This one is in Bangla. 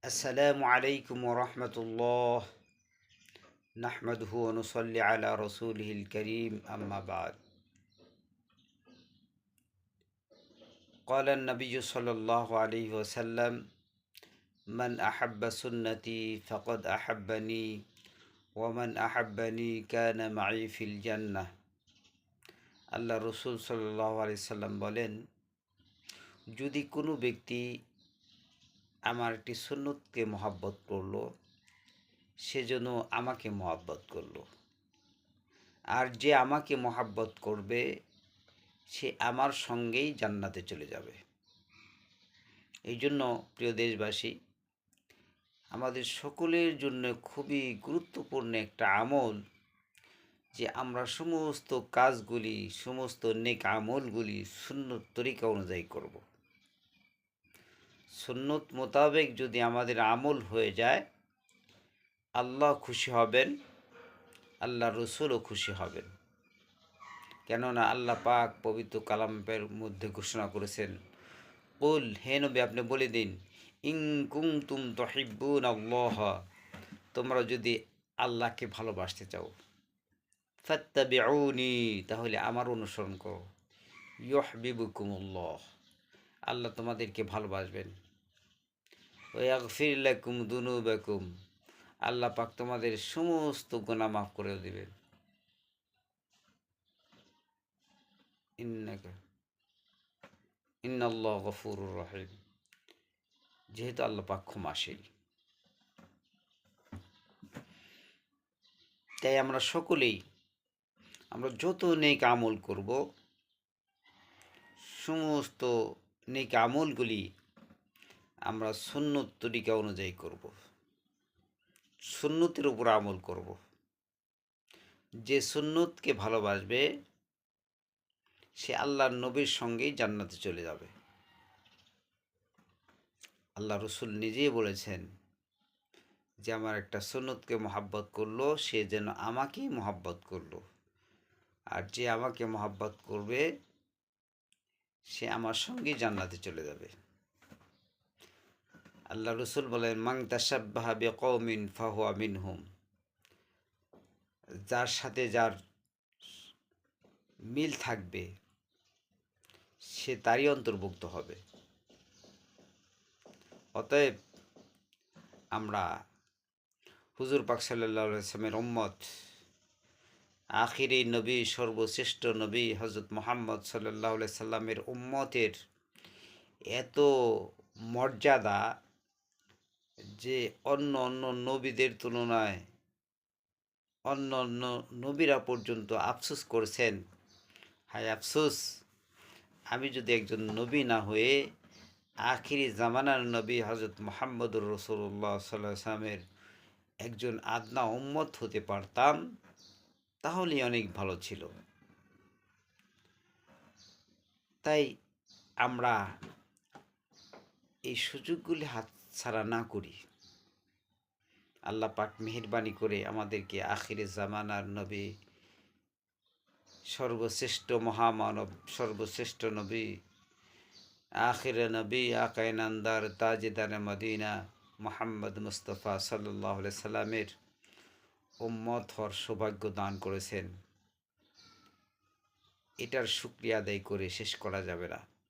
আসসালামু আলাইকুম ওরহমতুল্লাহ নাহমাদুহু ওয়া নুসাল্লি আলা রাসূলিহিল কারীম আম্মা বা'দ قال النبي صلى الله عليه وسلم من أحب سنتي فقد أحبني ومن أحبني كان معي في الجنة আল্লাহ রসুল সাল্লাল্লাহু আলাইহি সাল্লাম বলেন, যদি কোনো ব্যক্তি আমার একটি সুন্নতকে মহাব্বত করলো, সেজন্য আমাকে মহাব্বত করলো। আর যে আমাকে মহাব্বত করবে সে আমার সঙ্গেই জান্নাতে চলে যাবে। এই জন্য প্রিয় দেশবাসী, আমাদের সকলের জন্য খুবই গুরুত্বপূর্ণ একটা আমল যে আমরা সমস্ত কাজগুলি, সমস্ত নেক আমলগুলি সুন্নত তরিকা অনুযায়ী করব। সুন্নত মোতাবেক যদি আমাদের আমল হয়ে যায়, আল্লাহ খুশি হবেন, আল্লাহ রসুলও খুশি হবেন। কেননা আল্লাহ পাক পবিত্র কালামের মধ্যে ঘোষণা করেছেন, কুল, হে নবী আপনি বলে দিন, ইন কুনতুম তুহিব্বুনাল্লাহ, তোমরা যদি আল্লাহকে ভালোবাসতে চাও, ফাত্তাবিউনি, তাহলে আমার অনুসরণ করো, ইউহিব্বুকুমুল্লাহ, আল্লাহ তোমাদেরকে ভালোবাসবেন, ওয়া ইয়াগফির লাকুম যুনুবাকুম, আল্লাহ পাক তোমাদের সমস্ত গুনাহ মাফ করে দিবেন। ইন্নাল্লাহ গফুরুর রহিম, যেহেতু আল্লাহ পাক ক্ষমাশীল, তাই আমরা সকলেই যত নেক আমল করব, সমস্ত নেক আমলগুলি আমরা সুন্নত তরিকা অনুযায়ী করব, সুন্নতের উপর আমল করব। যে সুন্নতকে ভালোবাসবে সে আল্লাহর নবীর সঙ্গেই জান্নাতে চলে যাবে। আল্লাহ রসুল নিজেই বলেছেন যে আমার একটা সুন্নতকে মহাব্বত করলো, সে যেন আমাকেই মহাব্বত করলো, আর যে আমাকে মহাব্বত করবে সে আমার সঙ্গেই জান্নাতে চলে যাবে। আল্লাহ রসুল বলেন, মান তাশাব্বাহা বিকওমিন ফাহুয়া মিনহুম, যার সাথে যার মিল থাকবে সে তারই অন্তর্ভুক্ত হবে। অতএব আমরা হুজুর পাক সাল্লাল্লাহু আলাইহি ওয়াসাল্লামের উম্মত, আখিরি নবী, সর্বশ্রেষ্ঠ নবী হযরত মুহাম্মদ সাল্লাল্লাহু আলাইহি সাল্লামের উম্মতের এত মর্যাদা যে অন্য অন্য নবীদের তুলনায় অন্য অন্য নবীরা পর্যন্ত আফসোস করেছেন, হায় আফসোস, আমি যদি একজন নবী না হয়ে আখিরি জামানার নবী হযরত মুহাম্মদুর রাসূলুল্লাহ সাল্লাল্লাহু আলাইহি ওয়াসাল্লামের একজন আদনা উম্মত হতে পারতাম, তাহলেই অনেক ভালো ছিল। তাই আমরা এই সুযোগগুলি হাতছাড়া না করি। আল্লাহ পাক মেহেরবানি করে আমাদেরকে আখিরে জামানার নবী, সর্বশ্রেষ্ঠ মহামানব, সর্বশ্রেষ্ঠ নবী, আখিরে নবী, আকায়ে নামদার, তাজদারে মদিনা মুহাম্মদ মুস্তাফা সাল্লাল্লাহু আলাইহি সাল্লামের উম্মত হওয়ার সৌভাগ্য দান করেছেন। এটার শুকরিয়া আদায় করে শেষ করা যাবে না।